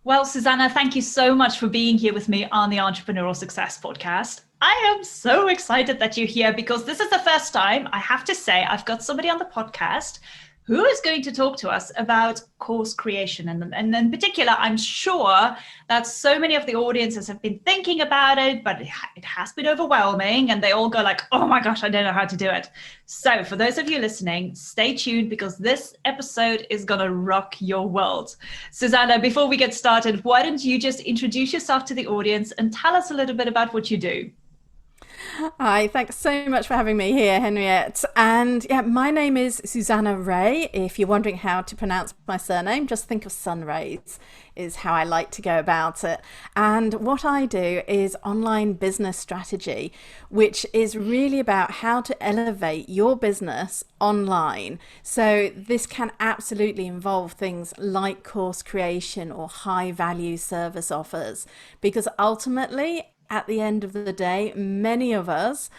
Well, Susanna, thank you so much for being here with me on the Entrepreneurial Success Podcast. I am so excited that you're here because this is the first time, I have to say, I've got somebody on the podcast who is going to talk to us about course creation. And in particular, I'm sure that so many of the audiences have been thinking about it, but it has been overwhelming and they all go like, oh my gosh, I don't know how to do it. So for those of you listening, stay tuned because this episode is going to rock your world. Susanna, before we get started, why don't you just introduce yourself to the audience and tell us a little bit about what you do? Hi, thanks so much for having me here, Henriette. And yeah, my name is Susanna Reay. If you're wondering how to pronounce my surname, just think of sun rays, is how I like to go about it. And what I do is online business strategy, which is really about how to elevate your business online. So this can absolutely involve things like course creation or high value service offers, because ultimately, at the end of the day, many of us,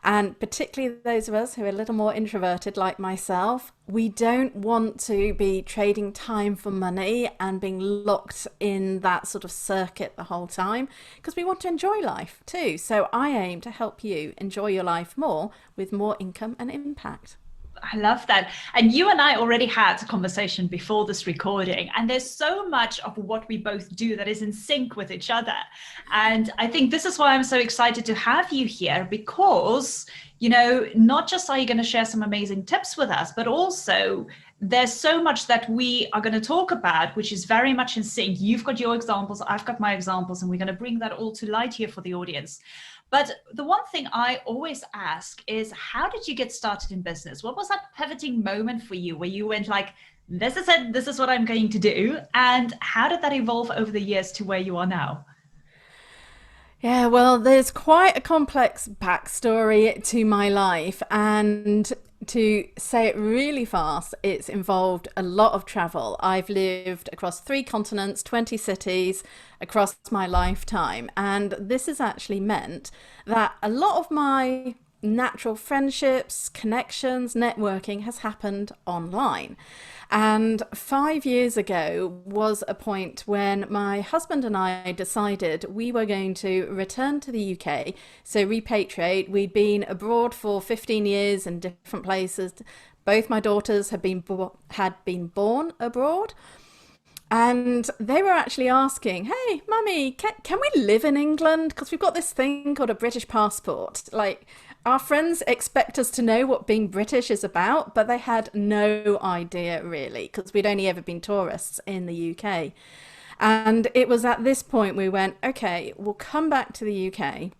and particularly those of us who are a little more introverted like myself, we don't want to be trading time for money and being locked in that sort of circuit the whole time because we want to enjoy life too. So I aim to help you enjoy your life more with more income and impact. I love that. And you and I already had a conversation before this recording, and there's so much of what we both do that is in sync with each other. And I think this is why I'm so excited to have you here because, not just are you going to share some amazing tips with us, but also there's so much that we are going to talk about, which is very much in sync. You've got your examples, I've got my examples, and we're going to bring that all to light here for the audience. But the one thing I always ask is, how did you get started in business? What was that pivoting moment for you where you went like, this is it, this is what I'm going to do? And how did that evolve over the years to where you are now? Yeah, well, there's quite a complex backstory to my life, and to say it really fast, it's involved a lot of travel. I've lived across 3 continents, 20 cities across my lifetime, and this has actually meant that a lot of my natural friendships, connections, networking has happened online. And 5 years ago was a point when my husband and I decided we were going to return to the UK, so repatriate. We'd been abroad for 15 years in different places. Both my daughters had been born abroad. And they were actually asking, hey, mummy, can we live in England? Because we've got this thing called a British passport. Like, our friends expect us to know what being British is about, but they had no idea really, because we'd only ever been tourists in the UK. And it was at this point we went, okay, we'll come back to the UK.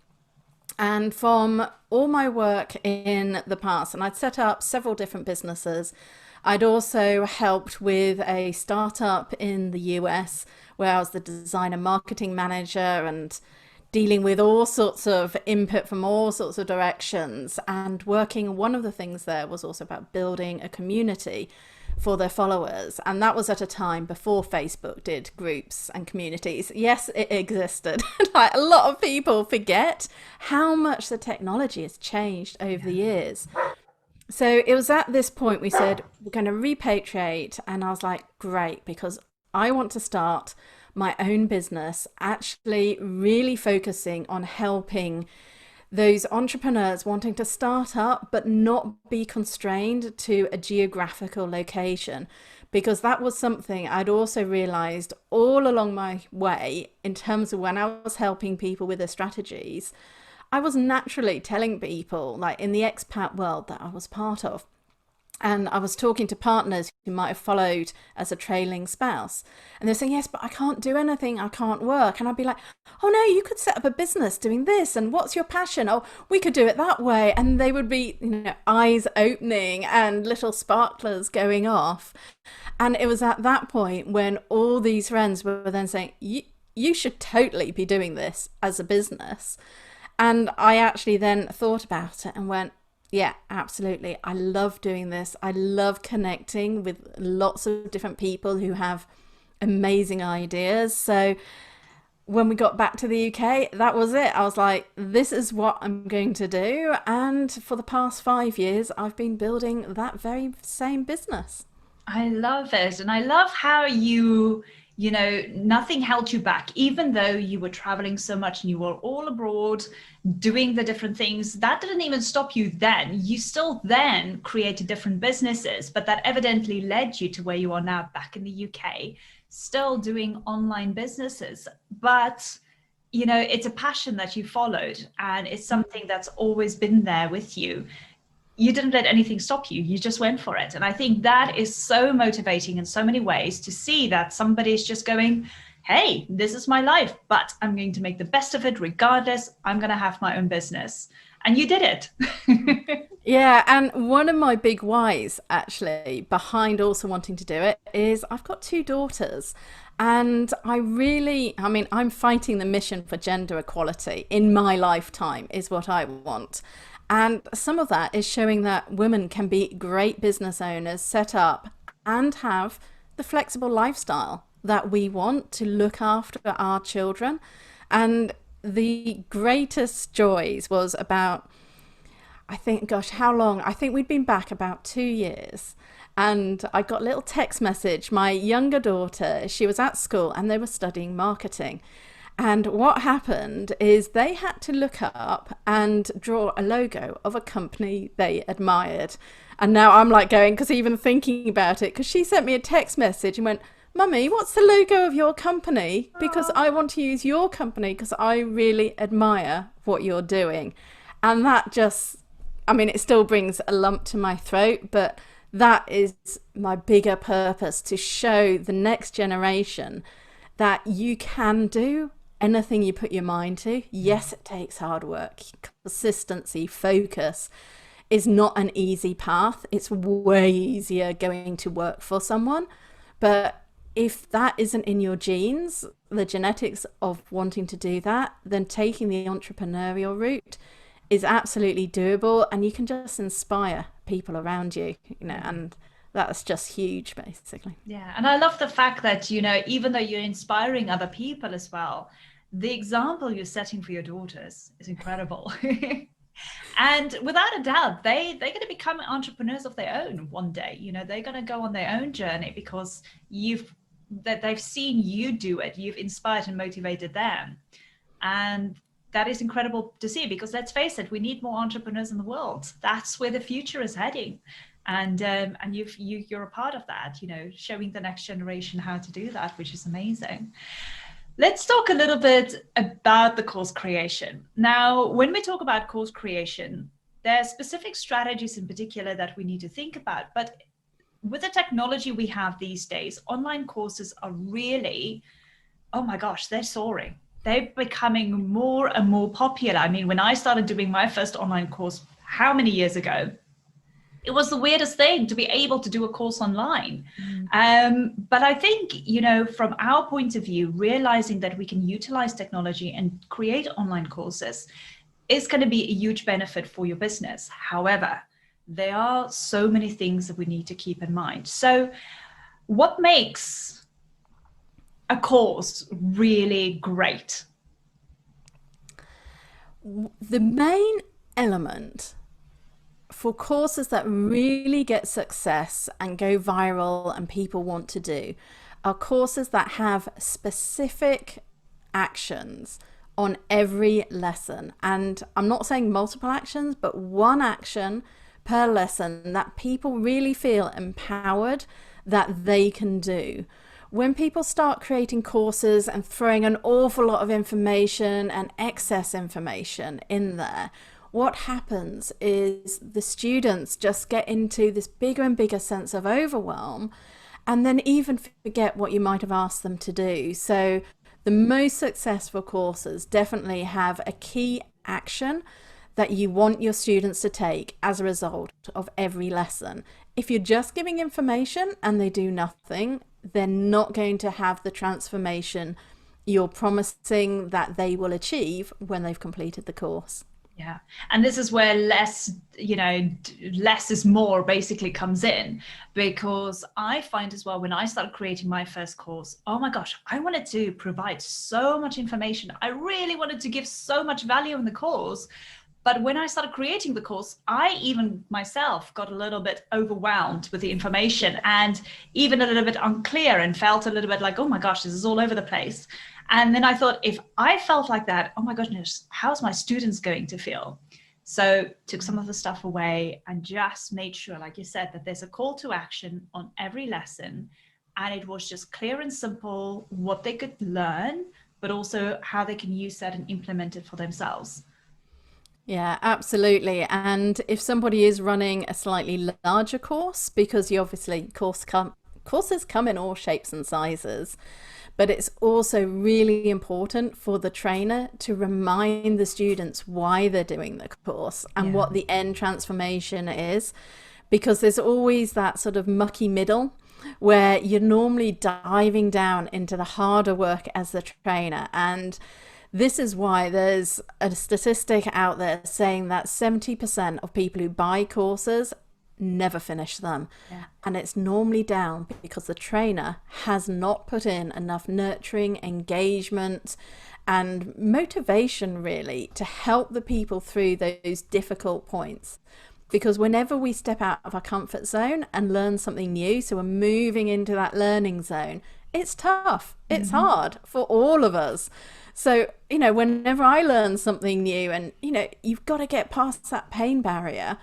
And from all my work in the past, and I'd set up several different businesses. I'd also helped with a startup in the US where I was the designer marketing manager and dealing with all sorts of input from all sorts of directions. And working, one of the things there was also about building a community for their followers. And that was at a time before Facebook did groups and communities. Yes, it existed. Like, a lot of people forget how much the technology has changed over the years. So it was at this point we said, we're going to repatriate. And I was like, great, because I want to start my own business, actually really focusing on helping those entrepreneurs wanting to start up but not be constrained to a geographical location, because that was something I'd also realized all along my way in terms of when I was helping people with their strategies. I was naturally telling people, like in the expat world that I was part of, and I was talking to partners who might have followed as a trailing spouse. And they're saying, yes, but I can't do anything. I can't work. And I'd be like, oh, no, you could set up a business doing this. And what's your passion? Oh, we could do it that way. And they would be, eyes opening and little sparklers going off. And it was at that point when all these friends were then saying, you should totally be doing this as a business. And I actually then thought about it and went, yeah, absolutely. I love doing this. I love connecting with lots of different people who have amazing ideas. So when we got back to the UK, that was it. I was like, this is what I'm going to do. And for the past 5 years, I've been building that very same business. I love it. And I love how you Nothing held you back, even though you were traveling so much and you were all abroad doing the different things. That didn't even stop you then. You still then created different businesses, but that evidently led you to where you are now, back in the UK, still doing online businesses. But it's a passion that you followed, and it's something that's always been there with you. You didn't let anything stop you. You just went for it. And I think that is so motivating in so many ways, to see that somebody is just going, hey, this is my life, but I'm going to make the best of it regardless. I'm going to have my own business. And you did it. Yeah, and one of my big whys actually behind also wanting to do it is I've got two daughters, and I'm fighting the mission for gender equality in my lifetime is what I want. And some of that is showing that women can be great business owners, set up and have the flexible lifestyle that we want to look after our children. And the greatest joys was about, I think, gosh, how long? I think we'd been back about 2 years. And I got a little text message. My younger daughter, she was at school and they were studying marketing. And what happened is they had to look up and draw a logo of a company they admired. And now I'm like going, because even thinking about it, because she sent me a text message and went, Mummy, what's the logo of your company? Because I want to use your company because I really admire what you're doing. And that just, it still brings a lump to my throat, but that is my bigger purpose, to show the next generation that you can do anything you put your mind to. Yes, it takes hard work. Consistency, focus is not an easy path. It's way easier going to work for someone. But if that isn't in your genes, the genetics of wanting to do that, then taking the entrepreneurial route is absolutely doable, and you can just inspire people around you, and that's just huge, basically. Yeah. And I love the fact that, even though you're inspiring other people as well, the example you're setting for your daughters is incredible. And without a doubt, they're going to become entrepreneurs of their own one day. They're going to go on their own journey because they've seen you do it. You've inspired and motivated them. And that is incredible to see, because let's face it, we need more entrepreneurs in the world. That's where the future is heading. And you're a part of that, showing the next generation how to do that, which is amazing. Let's talk a little bit about the course creation. Now, when we talk about course creation, there are specific strategies in particular that we need to think about. But with the technology we have these days, online courses are really, oh my gosh, they're soaring. They're becoming more and more popular. When I started doing my first online course, how many years ago? It was the weirdest thing to be able to do a course online. But I think, from our point of view, realizing that we can utilize technology and create online courses is going to be a huge benefit for your business. However, there are so many things that we need to keep in mind. So what makes a course really great? The main element for courses that really get success and go viral and people want to do are courses that have specific actions on every lesson. And I'm not saying multiple actions, but one action per lesson that people really feel empowered that they can do. When people start creating courses and throwing an awful lot of information and excess information in there, what happens is the students just get into this bigger and bigger sense of overwhelm, and then even forget what you might have asked them to do. So the most successful courses definitely have a key action that you want your students to take as a result of every lesson. If you're just giving information and they do nothing, they're not going to have the transformation you're promising that they will achieve when they've completed the course. Yeah. And this is where less is more basically comes in, because I find as well, when I started creating my first course, oh my gosh, I wanted to provide so much information. I really wanted to give so much value in the course, But when I started creating the course, I even myself got a little bit overwhelmed with the information and even a little bit unclear and felt a little bit like, oh my gosh, this is all over the place. And then I thought, if I felt like that, oh my goodness, how's my students going to feel? So took some of the stuff away and just made sure, like you said, that there's a call to action on every lesson. And it was just clear and simple what they could learn, but also how they can use that and implement it for themselves. Yeah, absolutely. And if somebody is running a slightly larger course, because you obviously courses come in all shapes and sizes, but it's also really important for the trainer to remind the students why they're doing the course and what the end transformation is, because there's always that sort of mucky middle where you're normally diving down into the harder work as the trainer. And this is why there's a statistic out there saying that 70% of people who buy courses never finish them. Yeah. And it's normally down because the trainer has not put in enough nurturing, engagement, and motivation really to help the people through those difficult points. Because whenever we step out of our comfort zone and learn something new, so we're moving into that learning zone, it's tough. It's hard for all of us. So, whenever I learn something new and, you've got to get past that pain barrier.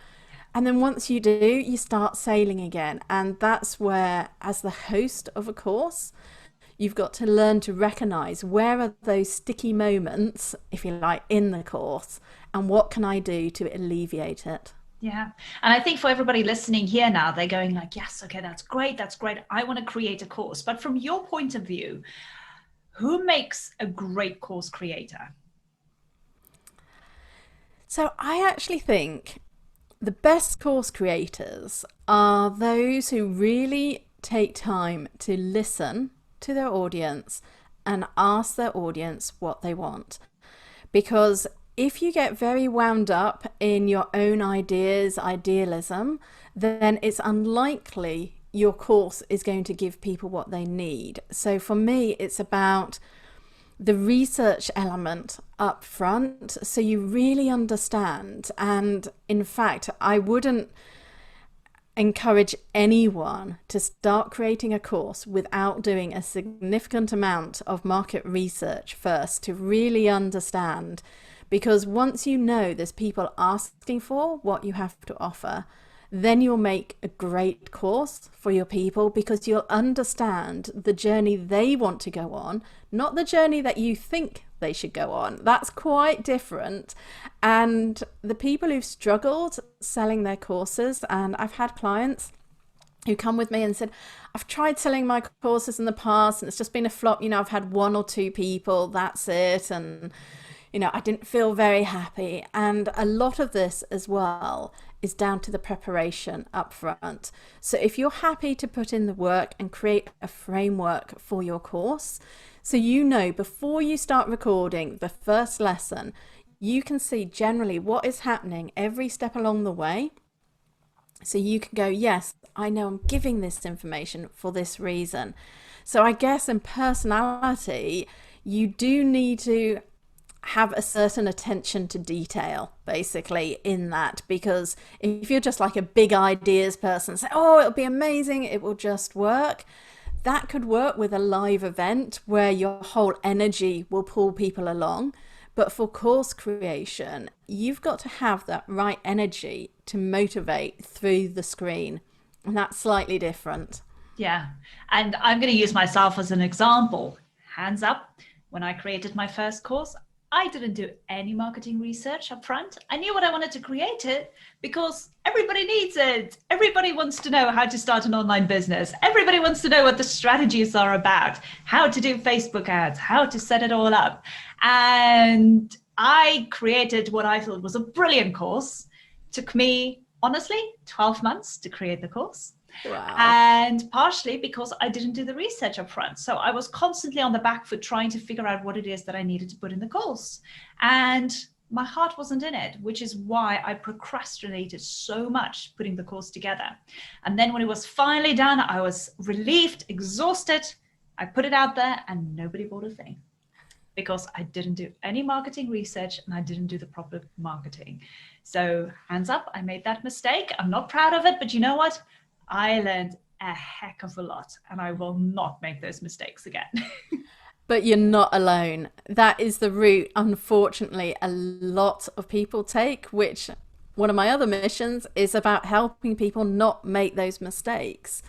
And then once you do, you start sailing again. And that's where, as the host of a course, you've got to learn to recognize where are those sticky moments, if you like, in the course, and what can I do to alleviate it? Yeah. And I think for everybody listening here now, they're going like, yes, okay, that's great. That's great. I want to create a course. But from your point of view, who makes a great course creator? So I actually think the best course creators are those who really take time to listen to their audience and ask their audience what they want. Because if you get very wound up in your own ideas, idealism, then it's unlikely your course is going to give people what they need. So for me, it's about the research element up front, so you really understand. And in fact, I wouldn't encourage anyone to start creating a course without doing a significant amount of market research first to really understand. Because once you know there's people asking for what you have to offer, then you'll make a great course for your people, because you'll understand the journey they want to go on, not the journey that you think they should go on. That's quite different. And the people who've struggled selling their courses, and I've had clients who come with me and said, I've tried selling my courses in the past and it's just been a flop. I've had one or two people, that's it. And I didn't feel very happy. And a lot of this as well is down to the preparation up front. So if you're happy to put in the work and create a framework for your course, so before you start recording the first lesson, you can see generally what is happening every step along the way. So you can go, yes, I know I'm giving this information for this reason. So I guess in personality, you do need to have a certain attention to detail basically in that, because if you're just like a big ideas person, say, oh, it'll be amazing, it will just work, that could work with a live event where your whole energy will pull people along. But for course creation, you've got to have that right energy to motivate through the screen, and that's slightly different. Yeah. And I'm going to use myself as an example. Hands up, when I created my first course, I didn't do any marketing research up front. I knew what I wanted to create it because everybody needs it. Everybody wants to know how to start an online business. Everybody wants to know what the strategies are about, how to do Facebook ads, how to set it all up. And I created what I thought was a brilliant course. Took me, honestly, 12 months to create the course. Wow. And partially because I didn't do the research up front. So I was constantly on the back foot trying to figure out what it is that I needed to put in the course. And my heart wasn't in it, which is why I procrastinated so much putting the course together. And then when it was finally done, I was relieved, exhausted. I put it out there and nobody bought a thing. because I didn't do any marketing research and I didn't do the proper marketing. So hands up, I made that mistake. I'm not proud of it, but you know what? I learned a heck of a lot and I will not make those mistakes again. But you're not alone. That is the route, unfortunately, a lot of people take, which one of my other missions is about helping people not make those mistakes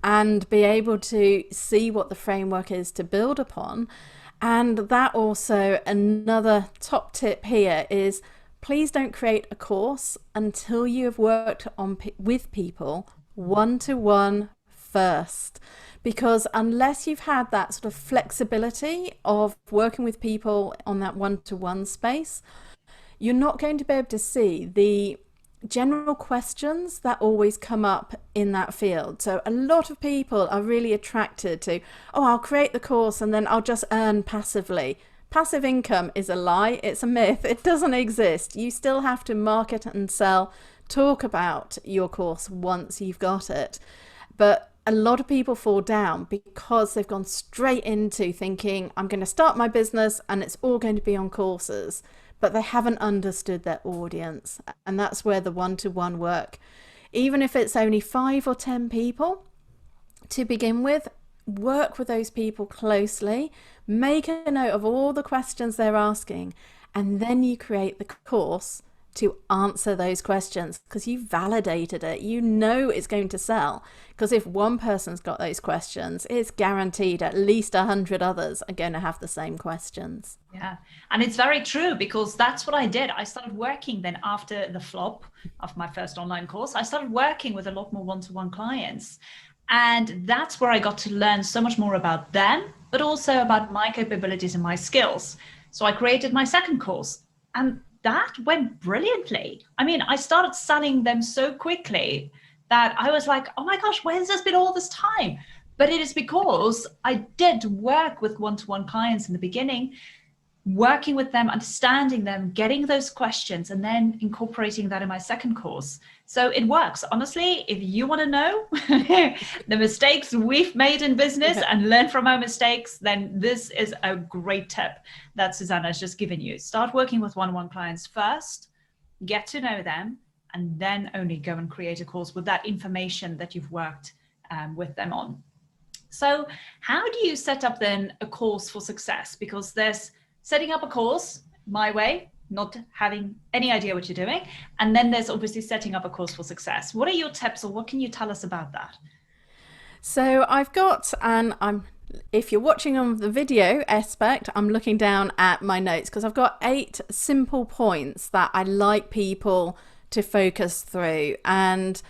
and be able to see what the framework is to build upon. And that also, another top tip here is please don't create a course until you have worked on with people one-to-one first. Because unless you've had that sort of flexibility of working with people on that one-to-one space, you're not going to be able to see the general questions that always come up in that field. So a lot of people are really attracted to, oh, I'll create the course and then I'll just earn passively. Passive income is a lie. It's a myth. It doesn't exist. You still have to market and sell, talk about your course once you've got it. But a lot of people fall down because they've gone straight into thinking, I'm going to start my business and it's all going to be on courses, but they haven't understood their audience. And that's where the one-to-one work, even if it's only 5 or 10 people to begin with, work with those people closely, make a note of all the questions they're asking, and then you create the course to answer those questions because you validated it. You know it's going to sell, because if one person's got those questions, it's guaranteed at least 100 others are going to have the same questions. Yeah, and it's very true, because that's what I did. I started working then after the flop of my first online course. I started working with a lot more one-to-one clients, and that's where I got to learn so much more about them, but also about my capabilities and my skills. So I created my second course, and that went brilliantly. I mean, I started selling them so quickly that I was like, oh my gosh, where's this been all this time? But it is because I did work with one-to-one clients in the beginning, working with them, understanding them, getting those questions, and then incorporating that in my second course. So it works. Honestly, if you want to know the mistakes we've made in business and learn from our mistakes, then this is a great tip that Susanna has just given you. Start working with one-on-one clients first, get to know them, and then only go and create a course with that information that you've worked with them on. So how do you set up then a course for success? Because there's setting up a course my way, not having any idea what you're doing. And then there's obviously setting up a course for success. What are your tips, or what can you tell us about that? So I've got, and if you're watching on the video aspect, I'm looking down at my notes because I've got 8 simple points that I like people to focus through. And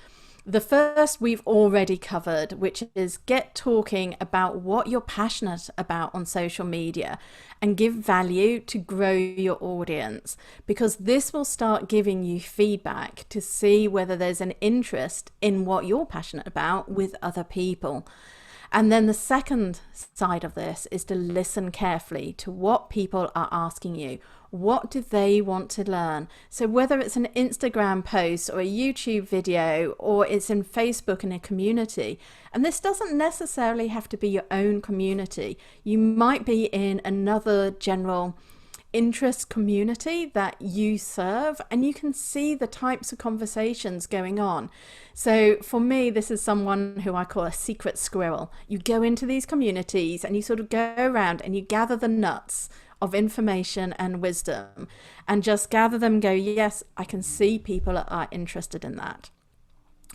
the first we've already covered, which is get talking about what you're passionate about on social media and give value to grow your audience, because this will start giving you feedback to see whether there's an interest in what you're passionate about with other people. And then the second side of this is to listen carefully to what people are asking you. What do they want to learn? So whether it's an Instagram post or a YouTube video, or it's in Facebook in a community, and this doesn't necessarily have to be your own community. You might be in another general interest community that you serve, and you can see the types of conversations going on. So for me, this is someone who I call a secret squirrel. You go into these communities and you sort of go around and you gather the nuts of information and wisdom and just gather them, go, yes, I can see people are interested in that.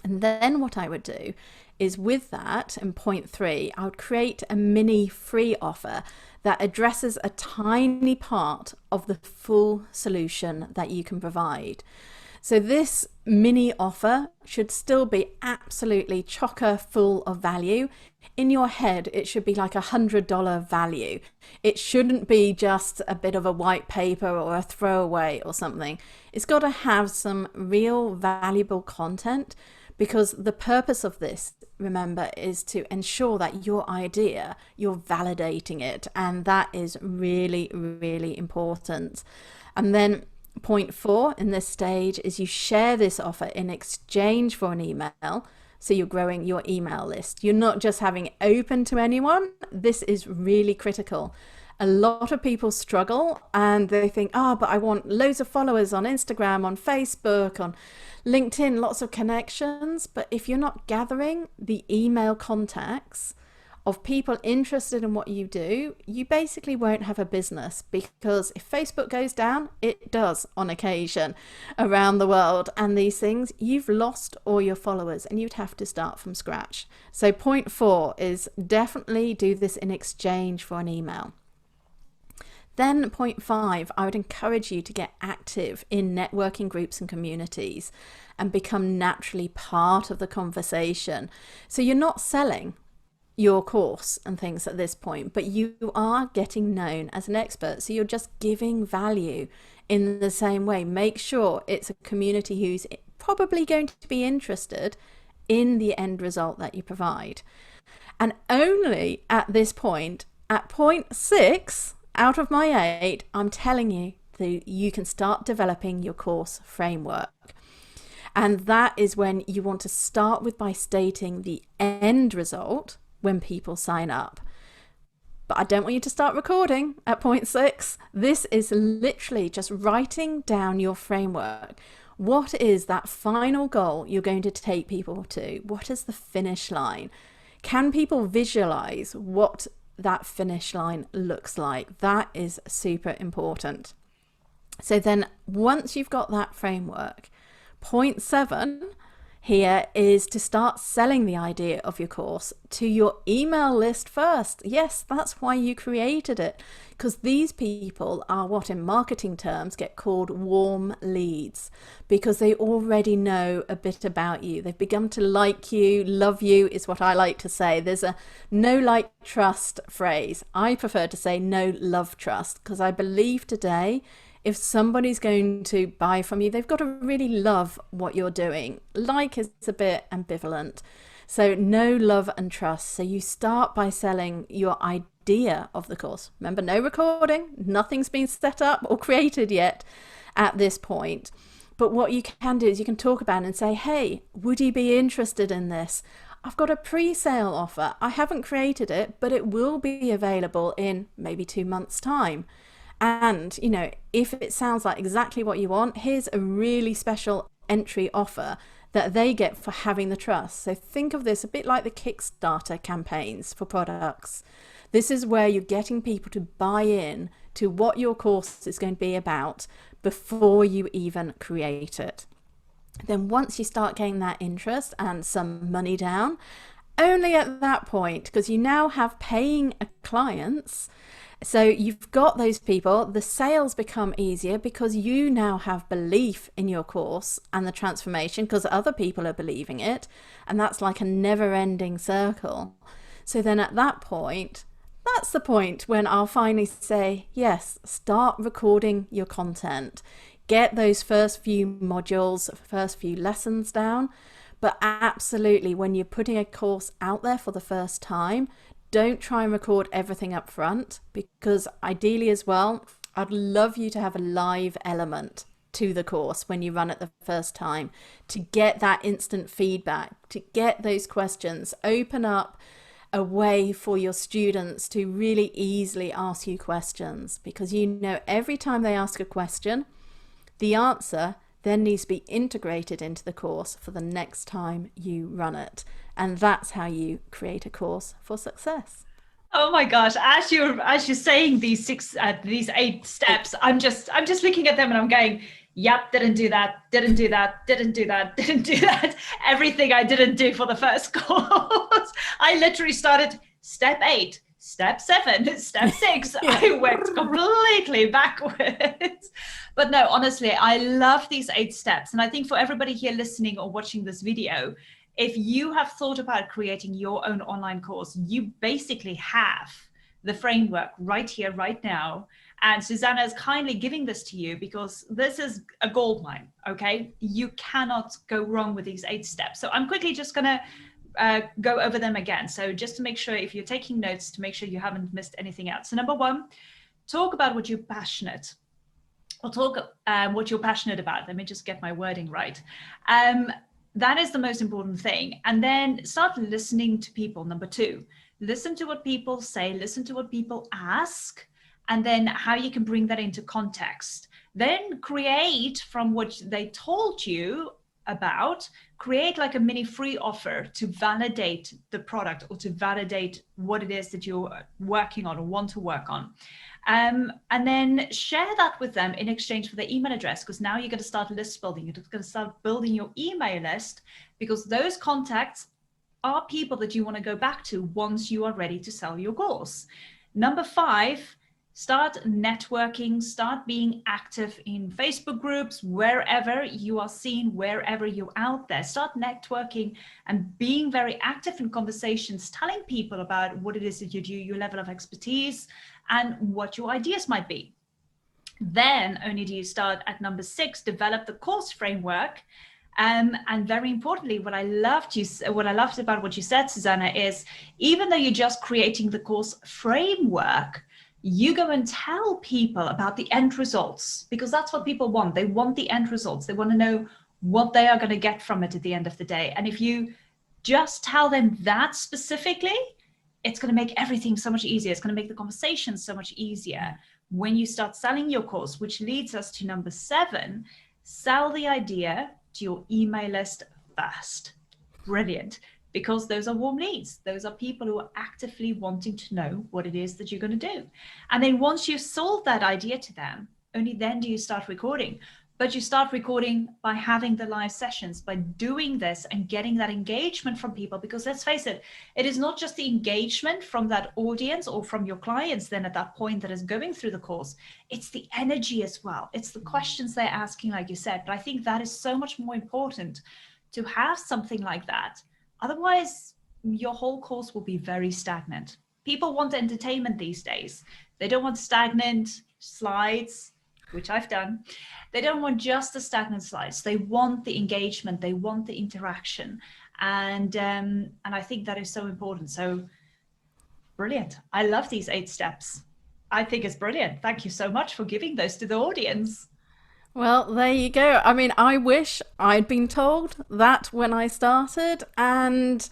And then what I would do is, with that, in point 3, I would create a mini free offer that addresses a tiny part of the full solution that you can provide. So this mini offer should still be absolutely chocker full of value. In your head, it should be like $100 value. It shouldn't be just a bit of a white paper or a throwaway or something. It's got to have some real valuable content, because the purpose of this, remember, is to ensure that your idea, you're validating it. And that is really, really important. And then point 4 in this stage is you share this offer in exchange for an email. So you're growing your email list. You're not just having it open to anyone. This is really critical. A lot of people struggle and they think, oh, but I want loads of followers on Instagram, on Facebook, on LinkedIn, lots of connections. But if you're not gathering the email contacts of people interested in what you do, you basically won't have a business, because if Facebook goes down, it does on occasion around the world, and these things, you've lost all your followers and you'd have to start from scratch. So point 4 is definitely do this in exchange for an email. Then point 5, I would encourage you to get active in networking groups and communities and become naturally part of the conversation. So you're not selling your course and things at this point, but you are getting known as an expert. So you're just giving value in the same way. Make sure it's a community who's probably going to be interested in the end result that you provide. And only at this point, at point 6 out of my 8, I'm telling you that you can start developing your course framework. And that is when you want to start with by stating the end result when people sign up. But I don't want you to start recording at point 6. This is literally just writing down your framework. What is that final goal you're going to take people to? What is the finish line? Can people visualize what that finish line looks like? That is super important. So then once you've got that framework, point 7 here is to start selling the idea of your course to your email list first. Yes, that's why you created it, because these people are what in marketing terms get called warm leads, because they already know a bit about you. They've begun to like you, love you is what I like to say. There's a know, like, trust phrase. I prefer to say know, love, trust, because I believe today if somebody's going to buy from you, they've got to really love what you're doing. Like is a bit ambivalent. So know, love, and trust. So you start by selling your idea of the course. Remember, no recording, nothing's been set up or created yet at this point. But what you can do is you can talk about it and say, hey, would you be interested in this? I've got a pre-sale offer. I haven't created it, but it will be available in maybe 2 months' time. And, you know, if it sounds like exactly what you want, here's a really special entry offer that they get for having the trust. So think of this a bit like the Kickstarter campaigns for products. This is where you're getting people to buy in to what your course is going to be about before you even create it. Then once you start getting that interest and some money down, only at that point, because you now have paying clients, so you've got those people, the sales become easier because you now have belief in your course and the transformation because other people are believing it. And that's like a never-ending circle. So then at that point, that's the point when I'll finally say, yes, start recording your content. Get those first few modules, first few lessons down. But absolutely, when you're putting a course out there for the first time, don't try and record everything up front, because ideally as well, I'd love you to have a live element to the course when you run it the first time, to get that instant feedback, to get those questions, open up a way for your students to really easily ask you questions, because you know every time they ask a question, the answer then needs to be integrated into the course for the next time you run it. And that's how you create a course for success. Oh my gosh! As you're saying these 8 steps, I'm just looking at them and I'm going, yep, didn't do that, didn't do that, didn't do that, didn't do that. Everything I didn't do for the first course. I literally started step 8. Step 7, step 6, yeah. I went completely backwards. But no, honestly, I love these 8 steps. And I think for everybody here listening or watching this video, if you have thought about creating your own online course, you basically have the framework right here, right now. And Susanna is kindly giving this to you because this is a goldmine, okay? You cannot go wrong with these 8 steps. So I'm quickly just gonna go over them again. So just to make sure, if you're taking notes, to make sure you haven't missed anything out. So number 1, talk about what you're passionate, or talk what you're passionate about. Let me just get my wording right. That is the most important thing. And then start listening to people. Number 2, listen to what people say, listen to what people ask, and then how you can bring that into context. Then create from what they told you about, create like a mini free offer to validate the product or to validate what it is that you're working on or want to work on. And then share that with them in exchange for their email address, because now you're going to start list building. You're going to start building your email list, because those contacts are people that you want to go back to once you are ready to sell your course. Number 5, start networking, start being active in Facebook groups, wherever you are seen, wherever you're out there. Start networking and being very active in conversations, telling people about what it is that you do, your level of expertise, and what your ideas might be. Then only do you start at number 6, develop the course framework. And very importantly, what I loved about what you said, Susanna, is even though you're just creating the course framework, you go and tell people about the end results, because that's what people want. They want the end results. They want to know what they are going to get from it at the end of the day. And if you just tell them that specifically, it's going to make everything so much easier. It's going to make the conversation so much easier when you start selling your course, which leads us to number 7, sell the idea to your email list first. Brilliant. Because those are warm leads. Those are people who are actively wanting to know what it is that you're going to do. And then once you've sold that idea to them, only then do you start recording. But you start recording by having the live sessions, by doing this and getting that engagement from people. Because let's face it, it is not just the engagement from that audience or from your clients then at that point that is going through the course. It's the energy as well. It's the questions they're asking, like you said. But I think that is so much more important to have something like that. Otherwise, your whole course will be very stagnant. People want entertainment these days. They don't want stagnant slides, which I've done. They don't want just the stagnant slides. They want the engagement. They want the interaction. And I think that is so important. So brilliant. I love these 8 steps. I think it's brilliant. Thank you so much for giving those to the audience. Well, there you go. I mean, I wish I'd been told that when I started. And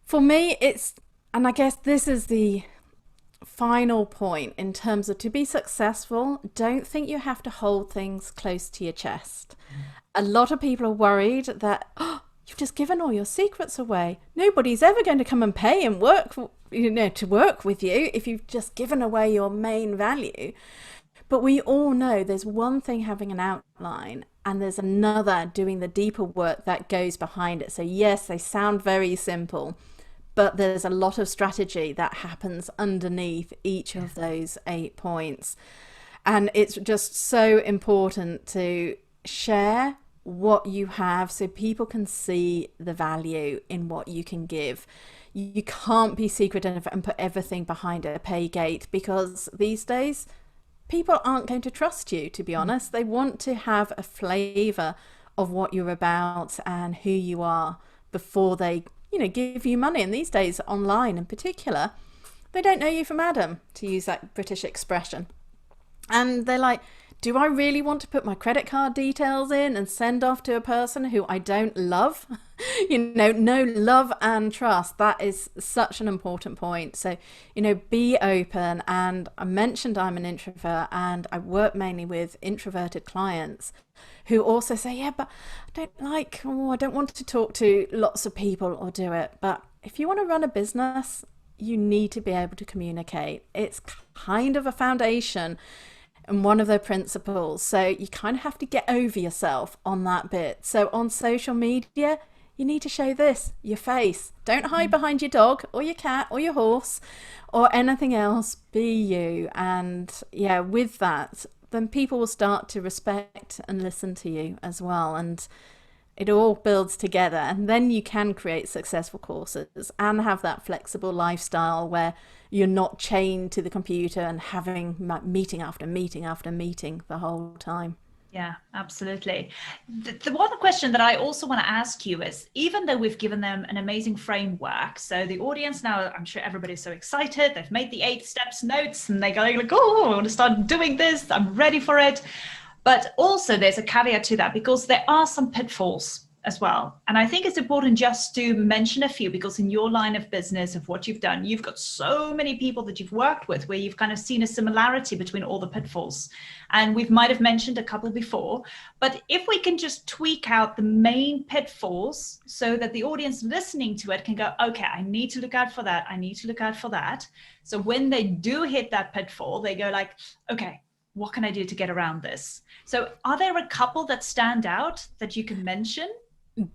for me, and I guess this is the final point in terms of, to be successful, don't think you have to hold things close to your chest. A lot of people are worried that, oh, you've just given all your secrets away. Nobody's ever going to come and pay and work, to work with you if you've just given away your main value. But we all know there's one thing having an outline, and there's another doing the deeper work that goes behind it. So yes, they sound very simple, but there's a lot of strategy that happens underneath each of those 8 points. And it's just so important to share what you have so people can see the value in what you can give. You can't be secretive and put everything behind a pay gate, because these days people aren't going to trust you, to be honest. They want to have a flavor of what you're about and who you are before they give you money. And these days, online in particular, they don't know you from Adam, to use that British expression. And they're like, do I really want to put my credit card details in and send off to a person who I don't love? No love and trust. That is such an important point. So, be open. And I mentioned I'm an introvert, and I work mainly with introverted clients who also say, yeah, but I don't want to talk to lots of people or do it. But if you want to run a business, you need to be able to communicate. It's kind of a foundation and one of their principles. So you kind of have to get over yourself on that bit. So on social media, you need to show this, your face. Don't hide behind your dog or your cat or your horse or anything else. Be you. And yeah, with that, then people will start to respect and listen to you as well. And it all builds together. And then you can create successful courses and have that flexible lifestyle where you're not chained to the computer and having meeting after meeting after meeting the whole time. Yeah, absolutely. The one question that I also want to ask you is, even though we've given them an amazing framework, so the audience now, I'm sure everybody's so excited, they've made the 8 steps notes and they're going like, oh, I want to start doing this, I'm ready for it. But also there's a caveat to that, because there are some pitfalls as well. And I think it's important just to mention a few, because in your line of business of what you've done, you've got so many people that you've worked with where you've kind of seen a similarity between all the pitfalls. And we might have mentioned a couple before, but if we can just tweak out the main pitfalls so that the audience listening to it can go, okay, I need to look out for that. I need to look out for that. So when they do hit that pitfall, they go like, okay, what can I do to get around this? So are there a couple that stand out that you can mention?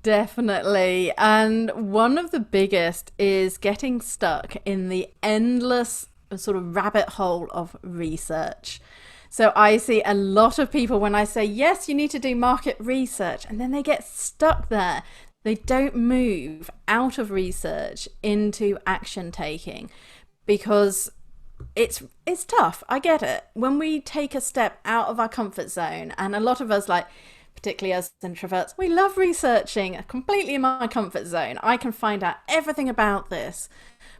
Definitely. And one of the biggest is getting stuck in the endless sort of rabbit hole of research. So I see a lot of people when I say, yes, you need to do market research, and then they get stuck there. They don't move out of research into action taking because it's tough. I get it. When we take a step out of our comfort zone, and a lot of us, like particularly as introverts, we love researching, completely in my comfort zone. I can find out everything about this.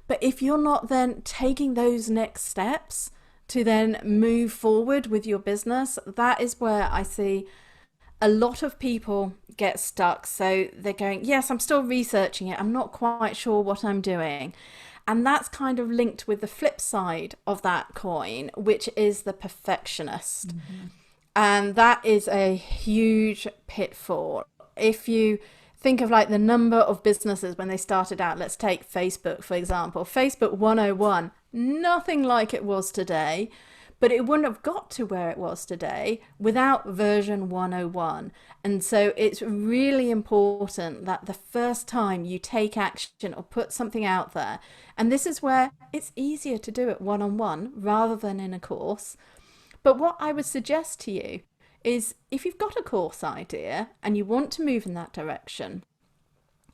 But if you're not then taking those next steps to then move forward with your business, that is where I see a lot of people get stuck. So they're going, yes, I'm still researching it. I'm not quite sure what I'm doing. And that's kind of linked with the flip side of that coin, which is the perfectionist. Mm-hmm. And that is a huge pitfall. If you think of like the number of businesses when they started out, let's take Facebook, for example. Facebook 101, nothing like it was today, but it wouldn't have got to where it was today without version 101. And so it's really important that the first time you take action or put something out there, and this is where it's easier to do it one-on-one rather than in a course. But what I would suggest to you is if you've got a course idea and you want to move in that direction,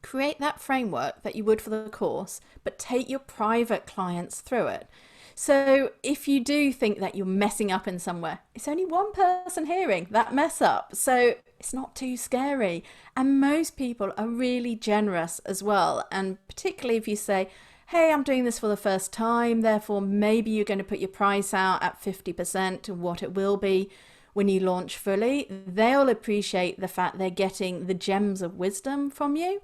create that framework that you would for the course, but take your private clients through it. So if you do think that you're messing up in somewhere, it's only one person hearing that mess up. So it's not too scary. And most people are really generous as well. And particularly if you say, hey, I'm doing this for the first time, therefore maybe you're going to put your price out at 50% to what it will be when you launch fully. They'll appreciate the fact they're getting the gems of wisdom from you.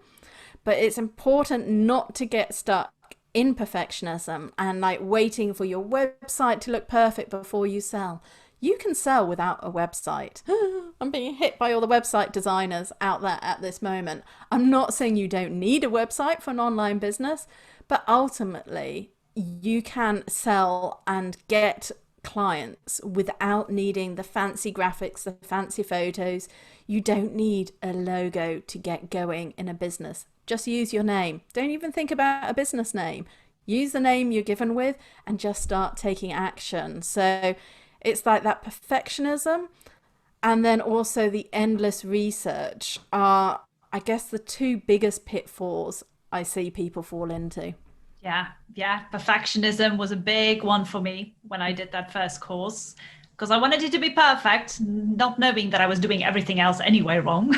But it's important not to get stuck in perfectionism and like waiting for your website to look perfect before you sell. You can sell without a website. I'm being hit by all the website designers out there at this moment. I'm not saying you don't need a website for an online business, but ultimately you can sell and get clients without needing the fancy graphics, the fancy photos. You don't need a logo to get going in a business. Just use your name. Don't even think about a business name. Use the name you're given with and just start taking action. So it's like that perfectionism and then also the endless research are, I guess, the two biggest pitfalls I see people fall into. Yeah. Perfectionism was a big one for me when I did that first course because I wanted it to be perfect, not knowing that I was doing everything else anyway wrong.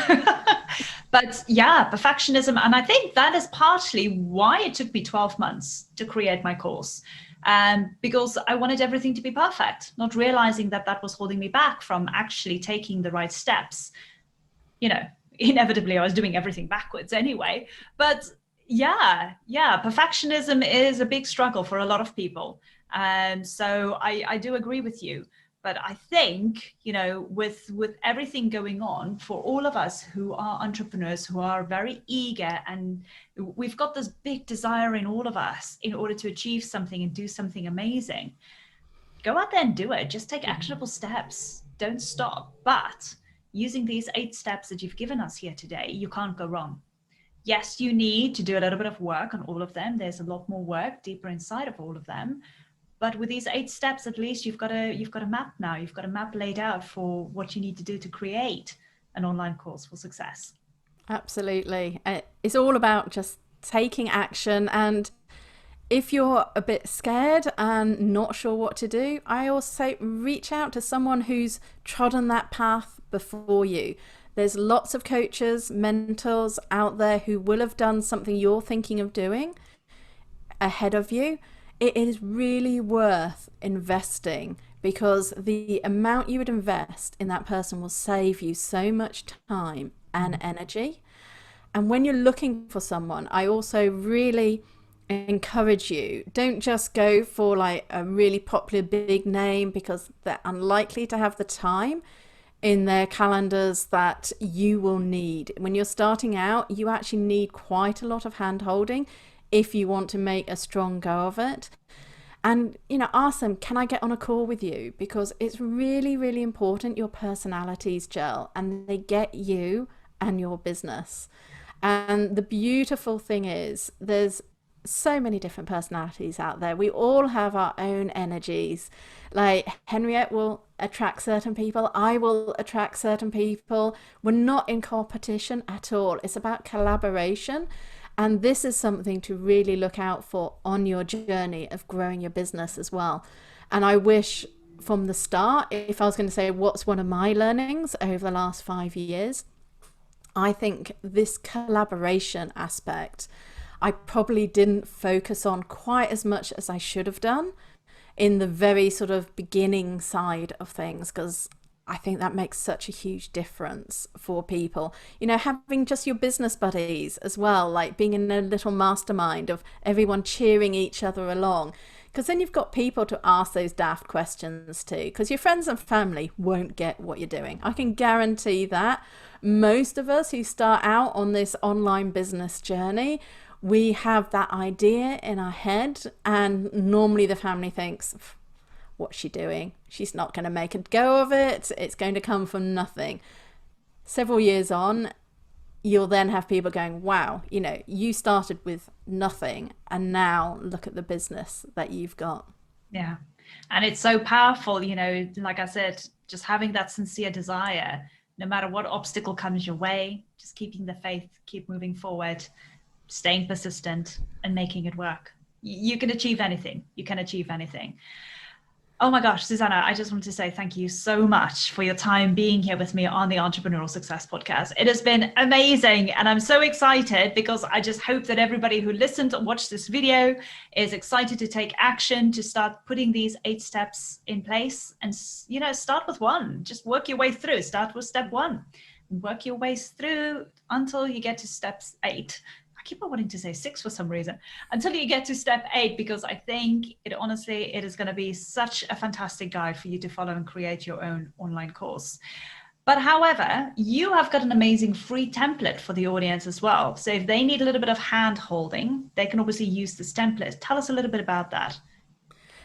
But yeah, perfectionism. And I think that is partially why it took me 12 months to create my course. Because I wanted everything to be perfect, not realizing that that was holding me back from actually taking the right steps. You know, inevitably I was doing everything backwards anyway. But yeah, perfectionism is a big struggle for a lot of people. And so I do agree with you. But I think, you know, with everything going on for all of us who are entrepreneurs, who are very eager, and we've got this big desire in all of us in order to achieve something and do something amazing, go out there and do it. Just take actionable steps. Don't stop. But using these 8 steps that you've given us here today, you can't go wrong. Yes, you need to do a little bit of work on all of them. There's a lot more work deeper inside of all of them. But with these 8 steps, at least you've got a map now. You've got a map laid out for what you need to do to create an online course for success. Absolutely. It's all about just taking action. And if you're a bit scared and not sure what to do, I also say reach out to someone who's trodden that path before you. There's lots of coaches, mentors out there who will have done something you're thinking of doing ahead of you. It is really worth investing because the amount you would invest in that person will save you so much time and energy. And when you're looking for someone, I also really encourage you, don't just go for like a really popular big name, because they're unlikely to have the time in their calendars that you will need. When you're starting out, you actually need quite a lot of hand holding if you want to make a strong go of it. And, you know, ask them, can I get on a call with you? Because it's really, really important your personalities gel and they get you and your business. And the beautiful thing is, there's so many different personalities out there. We all have our own energies. Like Henriette will attract certain people, I will attract certain people. We're not in competition at all. It's about collaboration. And this is something to really look out for on your journey of growing your business as well. And I wish from the start, if I was going to say what's one of my learnings over the last 5 years, I think this collaboration aspect, I probably didn't focus on quite as much as I should have done in the very sort of beginning side of things, because I think that makes such a huge difference for people. You know, having just your business buddies as well, like being in a little mastermind of everyone cheering each other along. Because then you've got people to ask those daft questions to, because your friends and family won't get what you're doing. I can guarantee that. Most of us who start out on this online business journey, we have that idea in our head, and normally the family thinks, what's she doing? She's not going to make a go of it. It's going to come from nothing. Several years on, you'll then have people going, wow, you know, you started with nothing and now look at the business that you've got. Yeah. And it's so powerful, you know, like I said, just having that sincere desire, no matter what obstacle comes your way, just keeping the faith, keep moving forward, staying persistent and making it work. You can achieve anything. You can achieve anything. Oh my gosh, Susanna, I just want to say thank you so much for your time being here with me on the Entrepreneurial Success Podcast. It has been amazing. And I'm so excited because I just hope that everybody who listened and watched this video is excited to take action, to start putting these 8 steps in place and, you know, start with one, just work your way through. Start with step 1 and work your way through until you get to steps 8. I keep on wanting to say 6 for some reason, until you get to step 8, because I think it is going to be such a fantastic guide for you to follow and create your own online course. But however, you have got an amazing free template for the audience as well. So if they need a little bit of hand holding, they can obviously use this template. Tell us a little bit about that.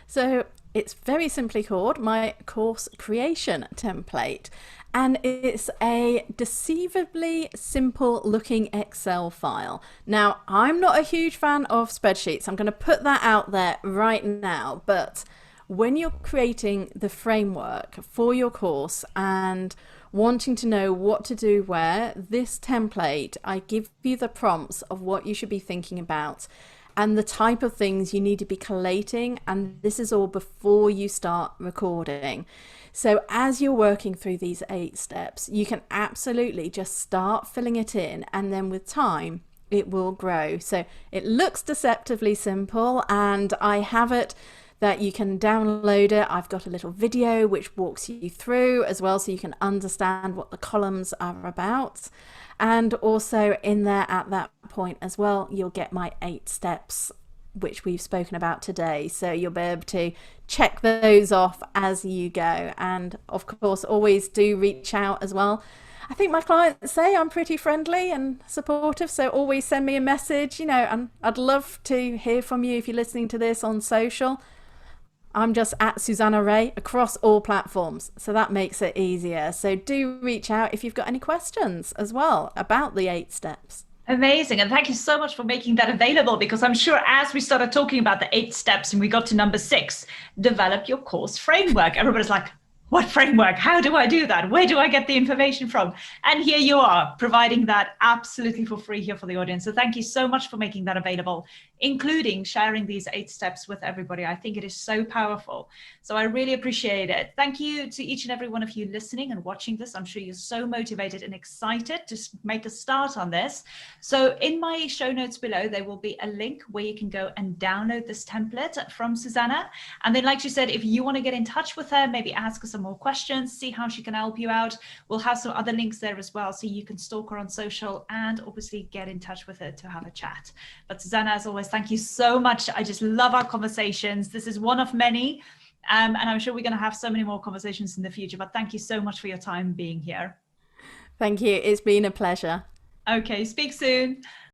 So it's very simply called my course creation template. And it's a deceivably simple looking Excel file. Now, I'm not a huge fan of spreadsheets. I'm going to put that out there right now. But when you're creating the framework for your course and wanting to know what to do where, this template, I give you the prompts of what you should be thinking about and the type of things you need to be collating. And this is all before you start recording. So as you're working through these 8 steps, you can absolutely just start filling it in, and then with time, it will grow. So it looks deceptively simple, and I have it that you can download it. I've got a little video which walks you through as well, so you can understand what the columns are about. And also in there at that point as well, you'll get my 8 steps which we've spoken about today. So you'll be able to check those off as you go. And of course, always do reach out as well. I think my clients say I'm pretty friendly and supportive, so always send me a message, you know, and I'd love to hear from you if you're listening to this on social. I'm just at Susanna Reay across all platforms, so that makes it easier. So do reach out if you've got any questions as well about the 8 steps. Amazing. And thank you so much for making that available, because I'm sure as we started talking about the 8 steps and we got to number 6, develop your course framework, everybody's like, what framework? How do I do that? Where do I get the information from? And here you are providing that absolutely for free here for the audience. So thank you so much for making that available. including sharing these 8 steps with everybody. I think it is so powerful. So I really appreciate it. Thank you to each and every one of you listening and watching this. I'm sure you're so motivated and excited to make a start on this. So in my show notes below, there will be a link where you can go and download this template from Susanna. And then, like she said, if you want to get in touch with her, maybe ask her some more questions, see how she can help you out, we'll have some other links there as well, so you can stalk her on social and obviously get in touch with her to have a chat. But Susanna, as always, thank you so much. I just love our conversations. This is one of many, and I'm sure we're going to have so many more conversations in the future. But thank you so much for your time being here. Thank you. It's been a pleasure. Okay, speak soon.